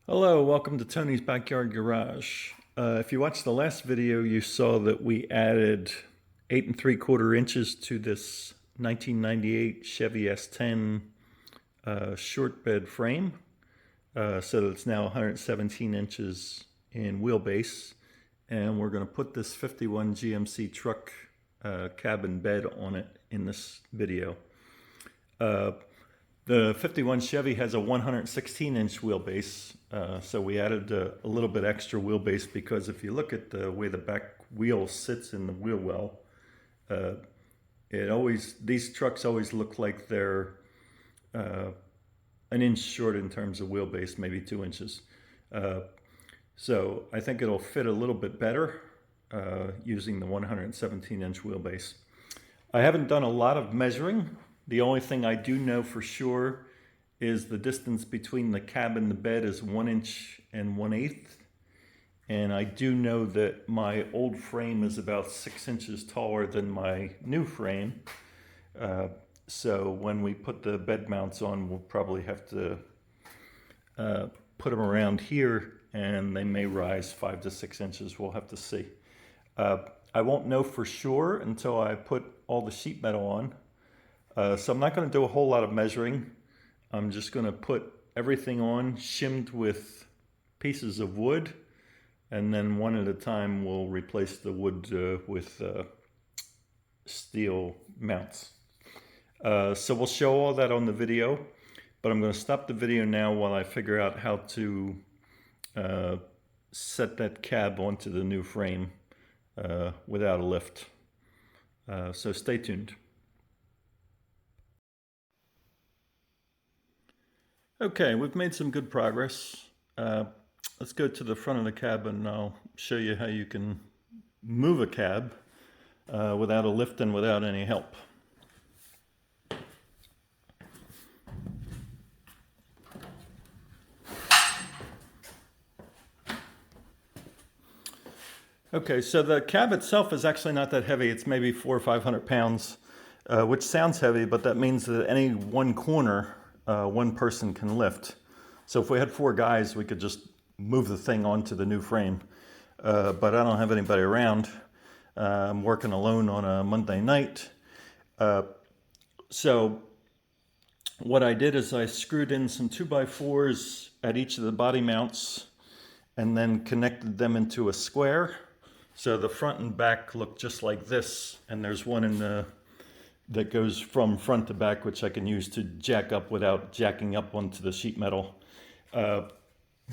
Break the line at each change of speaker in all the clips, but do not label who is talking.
Hello, welcome to Tony's Backyard Garage. If you watched the last video, you saw that we added 8 3/4 inches to this 1998 Chevy S10 short bed frame, so that it's now 117 inches in wheelbase. And we're going to put this 51 GMC truck cab and bed on it in this video. The 51 Chevy has a 116-inch wheelbase, so we added a little bit extra wheelbase because if you look at the way the back wheel sits in the wheel well, these trucks always look like they're an inch short in terms of wheelbase, maybe 2 inches. So I think it'll fit a little bit better using the 117-inch wheelbase. I haven't done a lot of measuring. The only thing I do know for sure is the distance between the cab and the bed is 1 inch and 1/8. And I do know that my old frame is about 6 inches taller than my new frame. So when we put the bed mounts on, we'll probably have to put them around here, and they may rise 5 to 6 inches. We'll have to see. I won't know for sure until I put all the sheet metal on. So I'm not going to do a whole lot of measuring. I'm just going to put everything on, shimmed with pieces of wood, and then one at a time we'll replace the wood with steel mounts. So we'll show all that on the video, but I'm going to stop the video now while I figure out how to set that cab onto the new frame without a lift. So stay tuned. Okay, we've made some good progress. Let's go to the front of the cab and I'll show you how you can move a cab without a lift and without any help. Okay, so the cab itself is actually not that heavy. It's maybe 400 or 500 pounds, which sounds heavy, but that means that any one corner one person can lift. So if we had 4 guys, we could just move the thing onto the new frame. But I don't have anybody around. I'm working alone on a Monday night. So what I did is I screwed in some 2x4s at each of the body mounts and then connected them into a square. So the front and back look just like this, and there's one in the that goes from front to back, which I can use to jack up without jacking up onto the sheet metal. The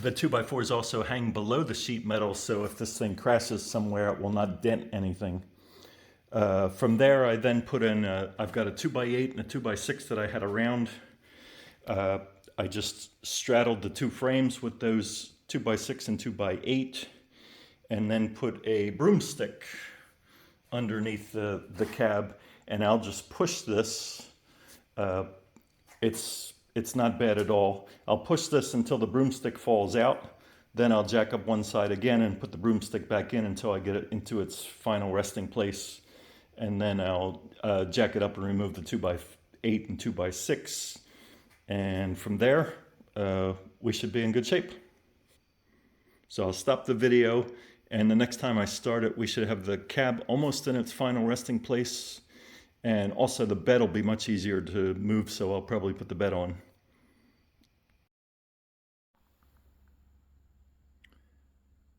2x4s also hang below the sheet metal, so if this thing crashes somewhere, it will not dent anything. From there, I then put in, I've got a 2x8 and a 2x6 that I had around. I just straddled the 2 frames with those 2x6 and 2x8, and then put a broomstick underneath the cab. And I'll just push this. It's not bad at all. I'll push this until the broomstick falls out. Then I'll jack up one side again and put the broomstick back in until I get it into its final resting place. And then I'll jack it up and remove the 2x8 and 2x6. And from there, we should be in good shape. So I'll stop the video. And the next time I start it, we should have the cab almost in its final resting place. And also the bed will be much easier to move, so I'll probably put the bed on.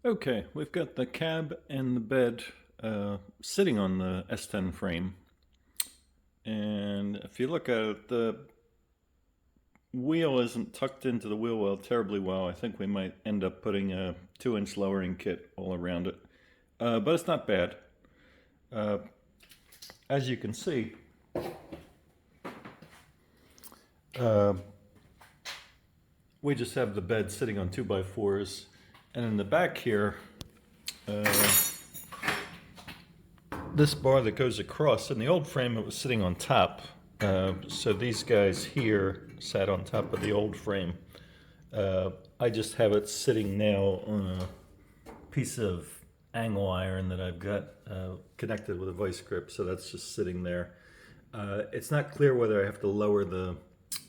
Okay, we've got the cab and the bed sitting on the S10 frame. And if you look at it, the wheel isn't tucked into the wheel well terribly well. I think we might end up putting a 2-inch lowering kit all around it. But it's not bad. As you can see, we just have the bed sitting on 2x4s, and in the back here, this bar that goes across, in the old frame it was sitting on top, so these guys here sat on top of the old frame. I just have it sitting now on a piece of angle iron that I've got connected with a vice grip, so that's just sitting there. It's not clear whether I have to lower the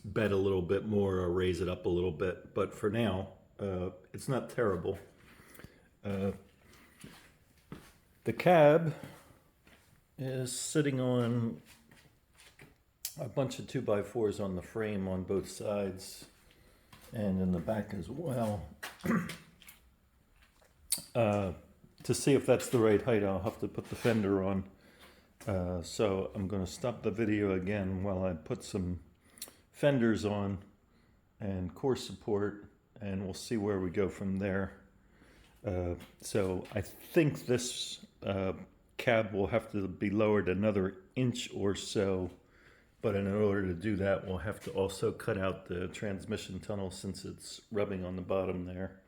bed a little bit more or raise it up a little bit, but for now It's not terrible. The cab is sitting on a bunch of 2x4s on the frame on both sides and in the back as well. To see if that's the right height, I'll have to put the fender on. So I'm going to stop the video again while I put some fenders on and core support, and we'll see where we go from there. So I think this cab will have to be lowered another inch or so, but in order to do that we'll have to also cut out the transmission tunnel since it's rubbing on the bottom there.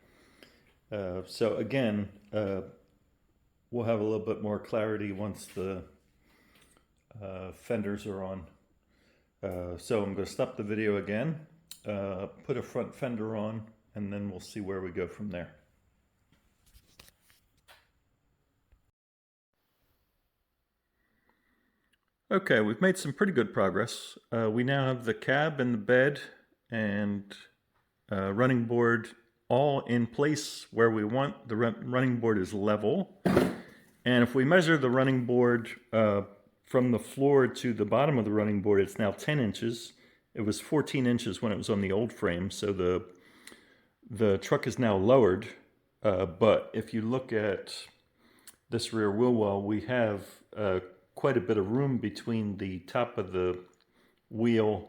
So again, we'll have a little bit more clarity once the fenders are on. So I'm going to stop the video again, put a front fender on, and then we'll see where we go from there. Okay, we've made some pretty good progress. We now have the cab and the bed and running board all in place where we want. The running board is level. And if we measure the running board from the floor to the bottom of the running board, it's now 10 inches. It was 14 inches when it was on the old frame, so the truck is now lowered. But if you look at this rear wheel well, we have quite a bit of room between the top of the wheel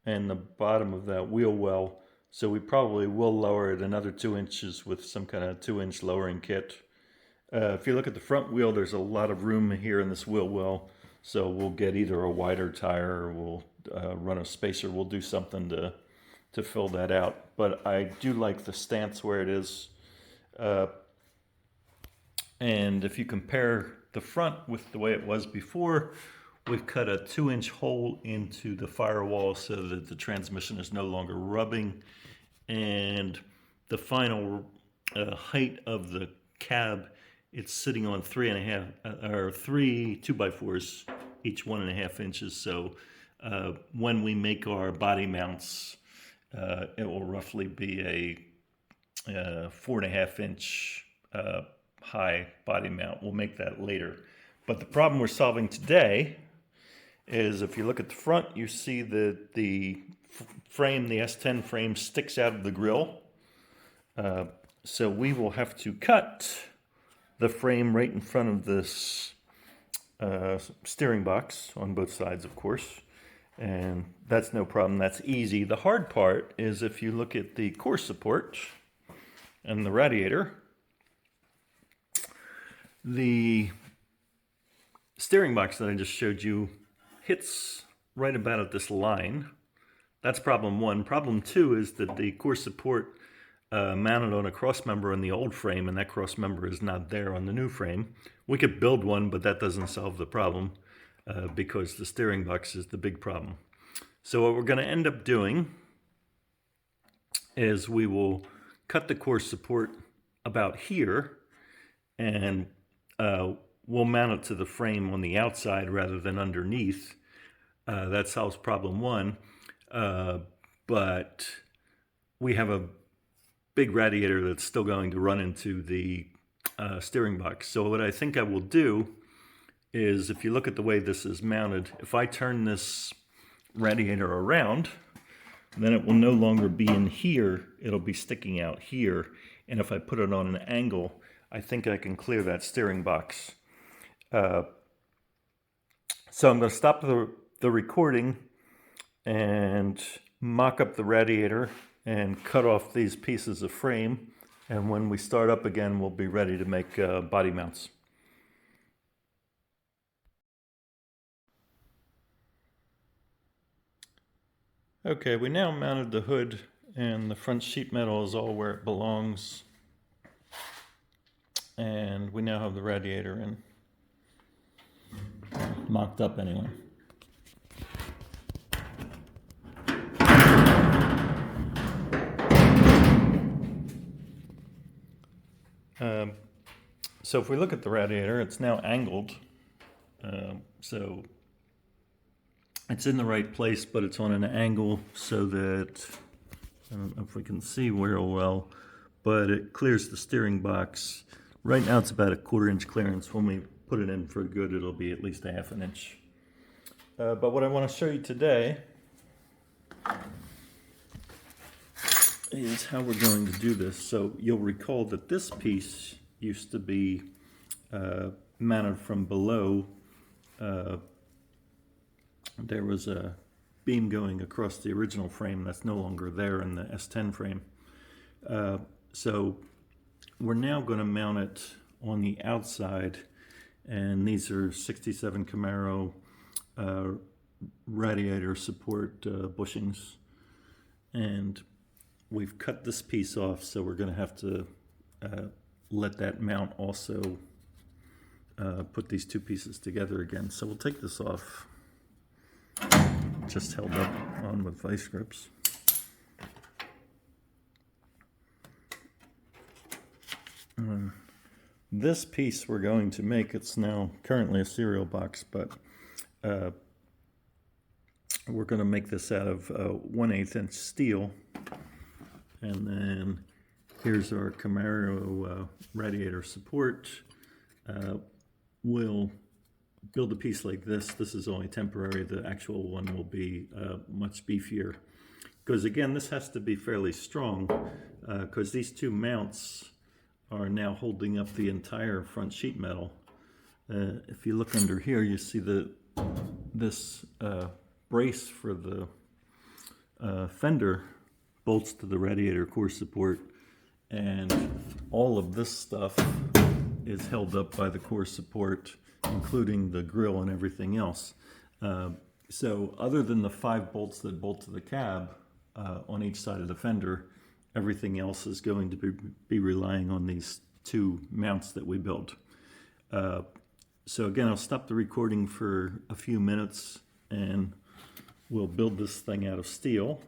and the bottom of that wheel well, so we probably will lower it another 2 inches with some kind of 2-inch lowering kit. If you look at the front wheel, there's a lot of room here in this wheel well, so we'll get either a wider tire or we'll run a spacer. We'll do something to fill that out. But I do like the stance where it is. And if you compare the front with the way it was before, we've cut a 2-inch hole into the firewall so that the transmission is no longer rubbing. And the final height of the cab, it's sitting on 3 2x4s, each 1.5 inches. So when we make our body mounts, it will roughly be a 4.5 inch high body mount. We'll make that later. But the problem we're solving today is, if you look at the front, you see that the frame, the S10 frame, sticks out of the grill. So we will have to cut the frame right in front of this steering box on both sides, of course. And that's no problem. That's easy. The hard part is if you look at the core support and the radiator, the steering box that I just showed you hits right about at this line. That's problem one. Problem two is that the core support mounted on a cross member on the old frame, and that cross member is not there on the new frame. We could build one, but that doesn't solve the problem because the steering box is the big problem. So what we're going to end up doing is we will cut the core support about here, and we'll mount it to the frame on the outside rather than underneath. That solves problem one. But we have a big radiator that's still going to run into the steering box. So what I think I will do is, if you look at the way this is mounted, if I turn this radiator around, then it will no longer be in here. It'll be sticking out here. And if I put it on an angle, I think I can clear that steering box. So I'm going to stop the recording and mock up the radiator and cut off these pieces of frame. And when we start up again, we'll be ready to make body mounts. Okay, we now mounted the hood, and the front sheet metal is all where it belongs. And we now have the radiator in. Mocked up anyway. So if we look at the radiator, it's now angled. So it's in the right place, but it's on an angle so that, I don't know if we can see real well, but it clears the steering box. Right now it's about a 1/4 inch clearance. When we put it in for good, it'll be at least a 1/2 inch. But what I want to show you today is how we're going to do this. So you'll recall that this piece used to be mounted from below. There was a beam going across the original frame that's no longer there in the S10 frame. So we're now going to mount it on the outside, and these are 67 Camaro radiator support bushings, and we've cut this piece off, so we're going to have to let that mount also put these two pieces together again. So we'll take this off, just held up on with vice grips. This piece we're going to make, it's now currently a cereal box, but we're going to make this out of 1/8 inch steel. And then here's our Camaro radiator support. We'll build a piece like this. This is only temporary. The actual one will be much beefier. Because again, this has to be fairly strong because these two mounts are now holding up the entire front sheet metal. If you look under here, you see this brace for the fender bolts to the radiator core support, and all of this stuff is held up by the core support, including the grill and everything else. So other than the 5 bolts that bolt to the cab on each side of the fender, everything else is going to be relying on these 2 mounts that we built. So again, I'll stop the recording for a few minutes and we'll build this thing out of steel,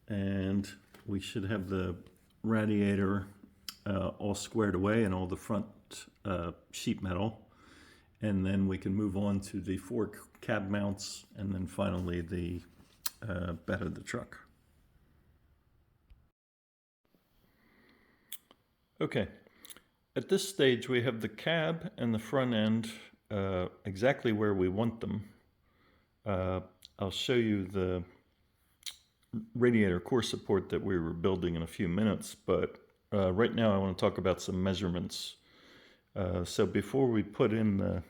and we should have the radiator all squared away and all the front sheet metal, and then we can move on to the 4 cab mounts, and then finally the bed of the truck. Okay, at this stage we have the cab and the front end exactly where we want them. I'll show you the radiator core support that we were building in a few minutes, but right now I want to talk about some measurements. So before we put in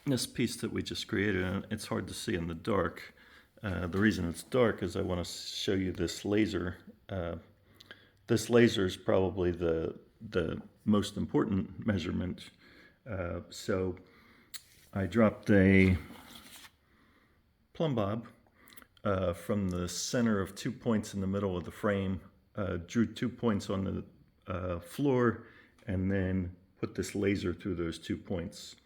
this piece that we just created, and it's hard to see in the dark. The reason it's dark is I want to show you this laser. This laser is probably the most important measurement. So I dropped a plumb bob from the center of 2 points in the middle of the frame, drew 2 points on the floor, and then put this laser through those 2 points.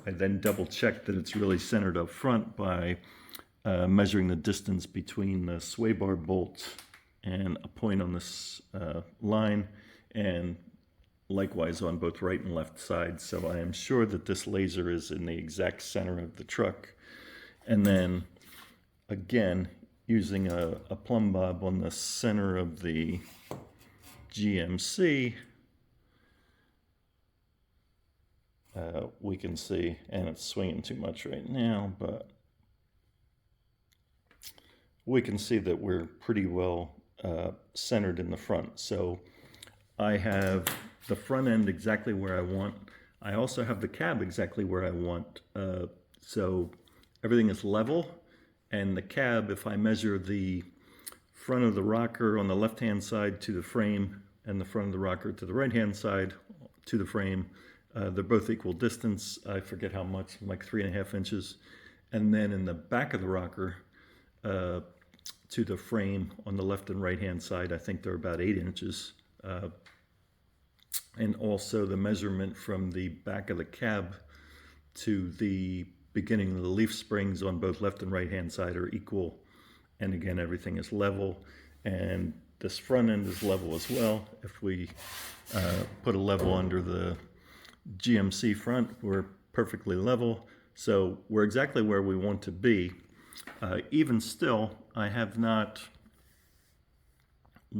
I then double checked that it's really centered up front by measuring the distance between the sway bar bolt and a point on this line, and likewise on both right and left sides. So I am sure that this laser is in the exact center of the truck. And then again, using a plumb bob on the center of the GMC, we can see, and it's swinging too much right now, but we can see that we're pretty well centered in the front. So I have the front end exactly where I want. I also have the cab exactly where I want. So everything is level, and the cab, if I measure the front of the rocker on the left-hand side to the frame and the front of the rocker to the right-hand side to the frame, they're both equal distance. I forget how much, like 3.5 inches. And then in the back of the rocker to the frame on the left and right-hand side, I think they're about 8 inches. And also the measurement from the back of the cab to the beginning of the leaf springs on both left and right-hand side are equal. And again, everything is level. And this front end is level as well. If we put a level under the GMC front, we're perfectly level. So we're exactly where we want to be. Even still, I have not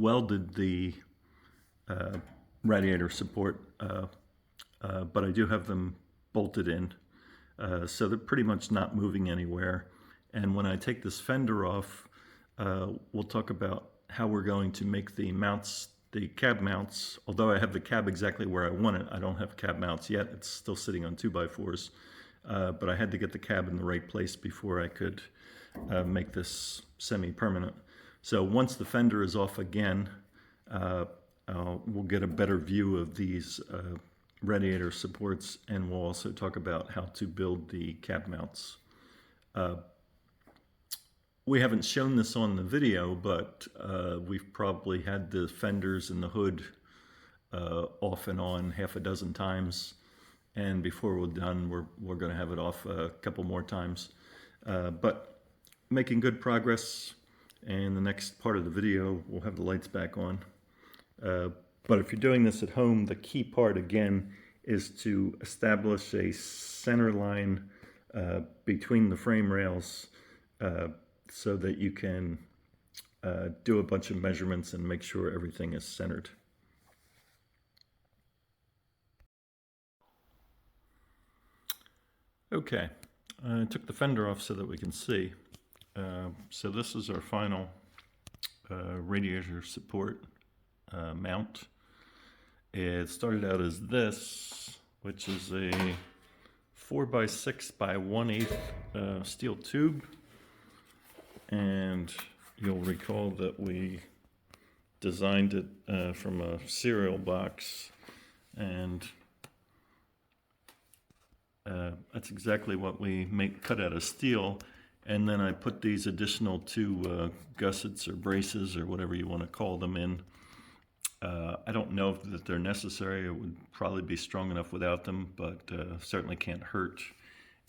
welded the radiator support, but I do have them bolted in, so they're pretty much not moving anywhere. And when I take this fender off, we'll talk about how we're going to make the mounts, the cab mounts. Although I have the cab exactly where I want it, I don't have cab mounts yet. It's still sitting on 2x4s, but I had to get the cab in the right place before I could make this semi-permanent. So once the fender is off again, we'll get a better view of these radiator supports, and we'll also talk about how to build the cab mounts. We haven't shown this on the video, but we've probably had the fenders and the hood off and on half a dozen times, and before we're done, we're going to have it off a couple more times. But making good progress, and the next part of the video we'll have the lights back on. But if you're doing this at home, the key part again is to establish a center line between the frame rails, so that you can do a bunch of measurements and make sure everything is centered. Okay, I took the fender off so that we can see. So this is our final radiator support mount. It started out as this, which is a 4x6 by 1/8 steel tube. And you'll recall that we designed it from a cereal box, and that's exactly what we cut out of steel. And then I put these additional 2 gussets or braces or whatever you want to call them in. I don't know that they're necessary. It would probably be strong enough without them, but certainly can't hurt.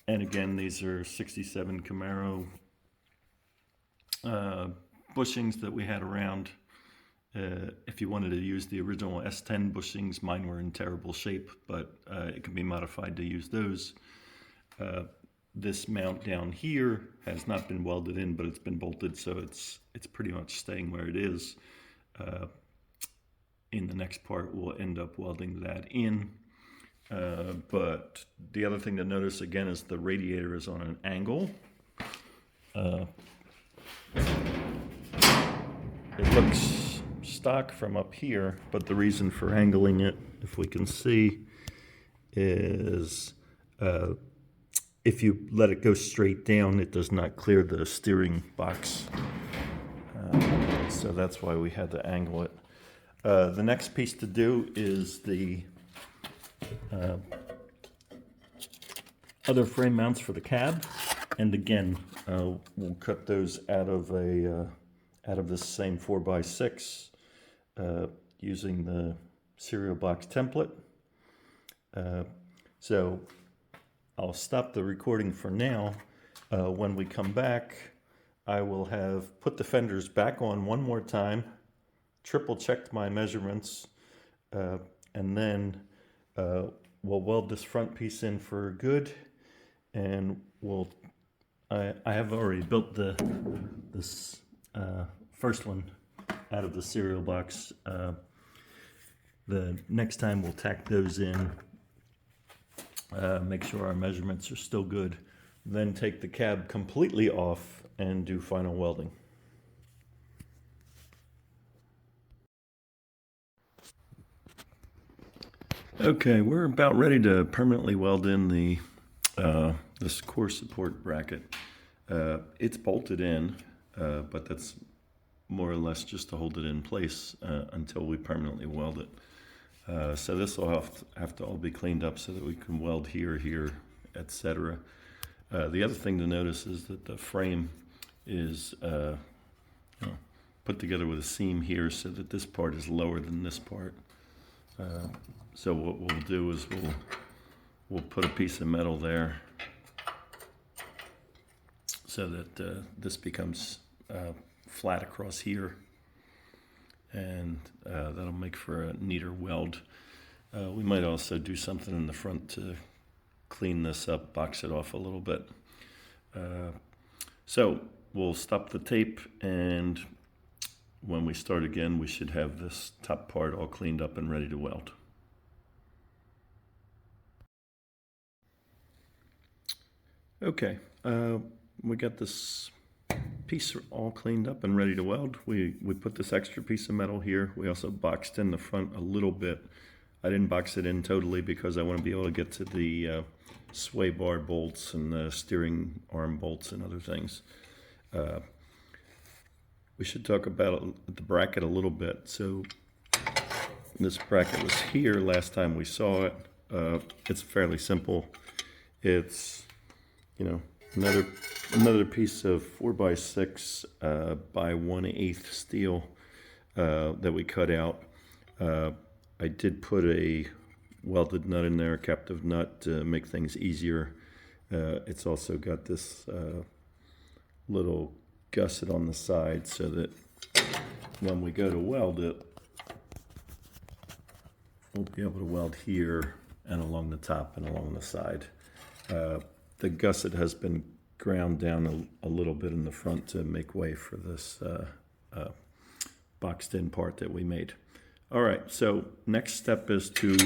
And again, these are 67 Camaro bushings that we had around. If you wanted to use the original S10 bushings, mine were in terrible shape, but it can be modified to use those. This mount down here has not been welded in, but it's been bolted, so it's pretty much staying where it is. In the next part, we'll end up welding that in. But the other thing to notice again is the radiator is on an angle. It looks stock from up here, but the reason for angling it, if we can see, is if you let it go straight down, it does not clear the steering box. So that's why we had to angle it. The next piece to do is the other frame mounts for the cab, and again, we'll cut those out of this same 4x6 using the cereal box template. So I'll stop the recording for now. When we come back, I will have put the fenders back on one more time, triple checked my measurements, and then we'll weld this front piece in for good, and I have already built this first one out of the cereal box. The next time we'll tack those in, make sure our measurements are still good, then take the cab completely off and do final welding. Okay, we're about ready to permanently weld in the this core support bracket. It's bolted in, but that's more or less just to hold it in place until we permanently weld it. So this will have to all be cleaned up so that we can weld here, etc. The other thing to notice is that the frame is put together with a seam here so that this part is lower than this part. So what we'll do is we'll put a piece of metal there so that this becomes flat across here, and that'll make for a neater weld. We might also do something in the front to clean this up, box it off a little bit. So we'll stop the tape and when we start again, we should have this top part all cleaned up and ready to weld. Okay, we got this piece all cleaned up and ready to weld. We put this extra piece of metal here. We also boxed in the front a little bit. I didn't box it in totally because I want to be able to get to the sway bar bolts and the steering arm bolts and other things. We should talk about the bracket a little bit. So this bracket was here last time we saw it. It's fairly simple. It's, you know, another piece of 4x6 by 1/8 steel that we cut out. I did put a welded nut in there, a captive nut, to make things easier. It's also got this little gusset on the side so that when we go to weld it, we'll be able to weld here and along the top and along the side. The gusset has been ground down a little bit in the front to make way for this boxed in part that we made. All right, so next step is to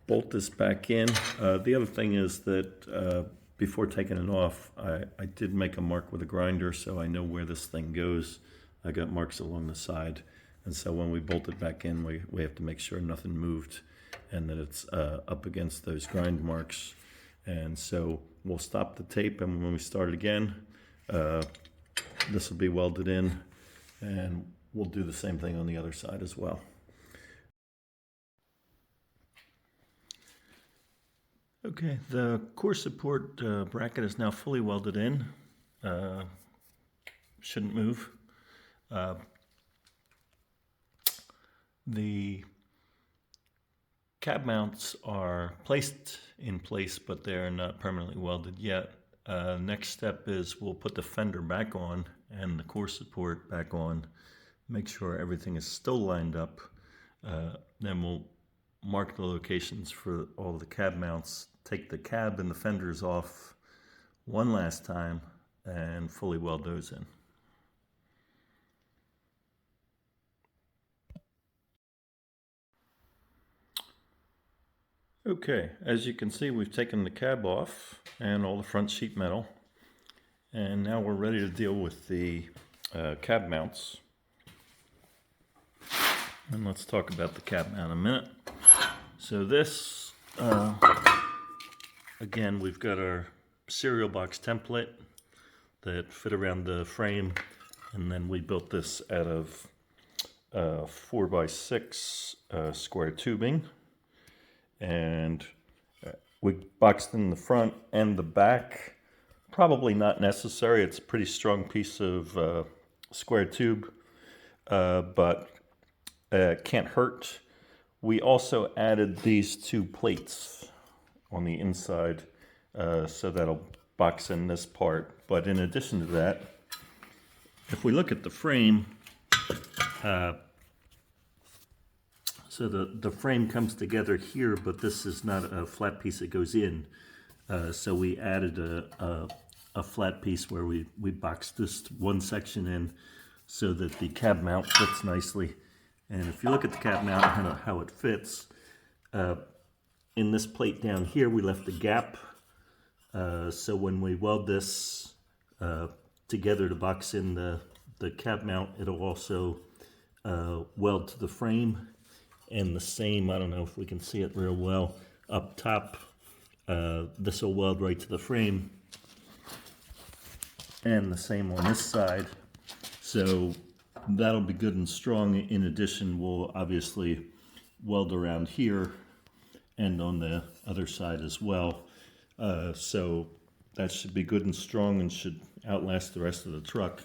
bolt this back in. The other thing is that before taking it off, I did make a mark with a grinder so I know where this thing goes. I got marks along the side, and so when we bolt it back in, we have to make sure nothing moved and that it's up against those grind marks. And so we'll stop the tape, and when we start again, this will be welded in, and we'll do the same thing on the other side as well. Okay, the core support bracket is now fully welded in. Shouldn't move. The cab mounts are placed in place, but they're not permanently welded yet. Next step is we'll put the fender back on and the core support back on, make sure everything is still lined up. Then we'll mark the locations for all the cab mounts, take the cab and the fenders off one last time, and fully weld those in. Okay, as you can see, we've taken the cab off and all the front sheet metal, and now we're ready to deal with the cab mounts. And let's talk about the cab mount in a minute. So this, again, we've got our cereal box template that fit around the frame, and then we built this out of 4x6 square tubing. And we boxed in the front and the back. Probably not necessary. It's a pretty strong piece of square tube, but can't hurt. We also added these two plates on the inside, so that'll box in this part. But in addition to that, if we look at the frame, so the frame comes together here, but this is not a flat piece that goes in. So we added a flat piece where we boxed this one section in so that the cab mount fits nicely. And if you look at the cab mount and how it fits, in this plate down here, we left a gap. So when we weld this together to box in the cab mount, it'll also weld to the frame. And the same, I don't know if we can see it real well, up top, this will weld right to the frame. And the same on this side. So that'll be good and strong. In addition, we'll obviously weld around here and on the other side as well. So that should be good and strong and should outlast the rest of the truck.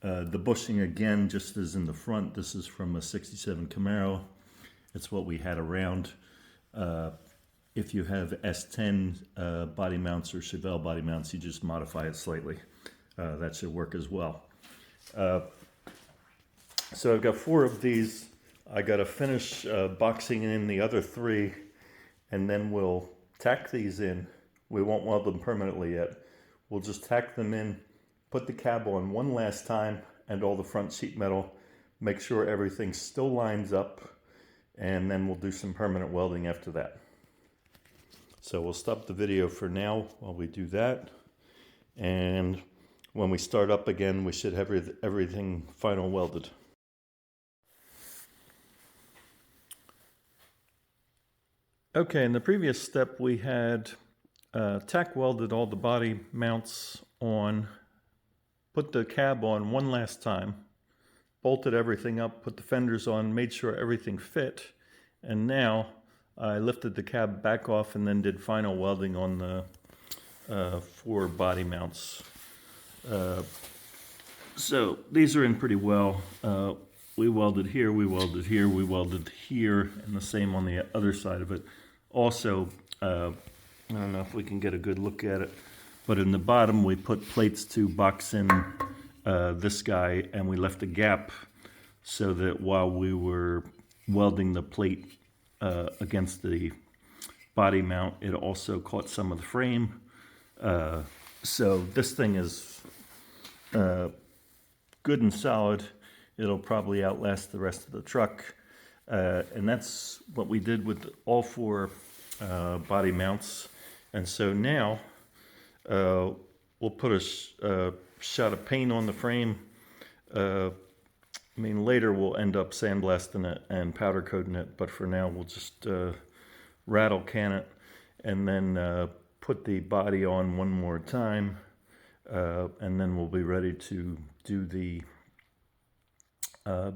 The bushing, again, just as in the front, this is from a 67 Camaro. It's what we had around. If you have S10 body mounts or Chevelle body mounts, you just modify it slightly. That should work as well. So I've got 4 of these. I got to finish boxing in the other 3, and then we'll tack these in. We won't weld them permanently yet. We'll just tack them in, put the cab on one last time and all the front sheet metal, make sure everything still lines up, and then we'll do some permanent welding after that. So we'll stop the video for now while we do that. And when we start up again, we should have everything final welded. Okay, in the previous step we had tack welded all the body mounts on, put the cab on one last time, bolted everything up, put the fenders on, made sure everything fit, and now I lifted the cab back off and then did final welding on the 4 body mounts. So these are in pretty well. We welded here, we welded here, we welded here, and the same on the other side of it. Also, I don't know if we can get a good look at it, but in the bottom we put plates to box in this guy, and we left a gap so that while we were welding the plate against the body mount, it also caught some of the frame. So this thing is good and solid. It'll probably outlast the rest of the truck. And that's what we did with all 4 body mounts. And so now we'll put a shot of paint on the frame. I mean, later we'll end up sandblasting it and powder coating it, but for now we'll just rattle can it and then put the body on one more time, and then we'll be ready to do the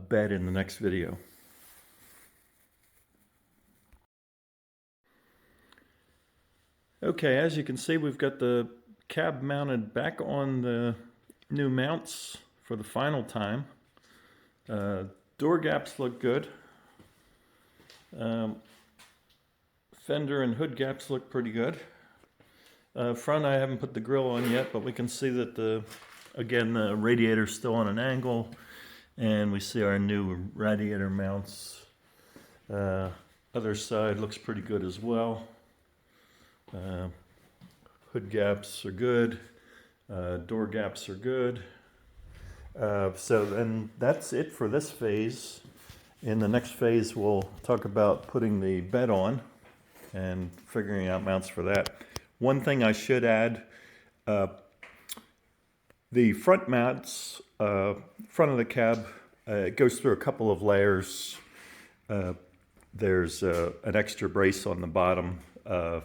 bed in the next video. Okay, as you can see, we've got the cab mounted back on the new mounts for the final time. Door gaps look good. Fender and hood gaps look pretty good. Front, I haven't put the grille on yet, but we can see that again, the radiator's still on an angle, and we see our new radiator mounts. Other side looks pretty good as well. Hood gaps are good. Door gaps are good. So then that's it for this phase. In the next phase, we'll talk about putting the bed on and figuring out mounts for that. One thing I should add, the front mounts, front of the cab, it goes through a couple of layers. There's an extra brace on the bottom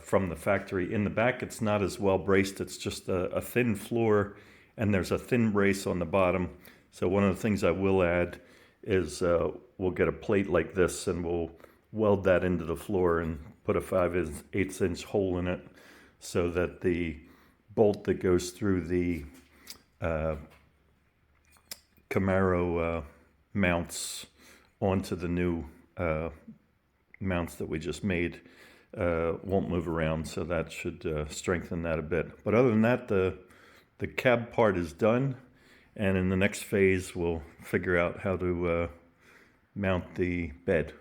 from the factory. In the back, it's not as well braced. It's just a thin floor, and there's a thin brace on the bottom. So one of the things I will add is we'll get a plate like this, and we'll weld that into the floor and put a 5/8 inch hole in it so that the bolt that goes through the Camaro mounts onto the new mounts that we just made won't move around, so that should strengthen that a bit. But other than that, the cab part is done, and in the next phase we'll figure out how to mount the bed.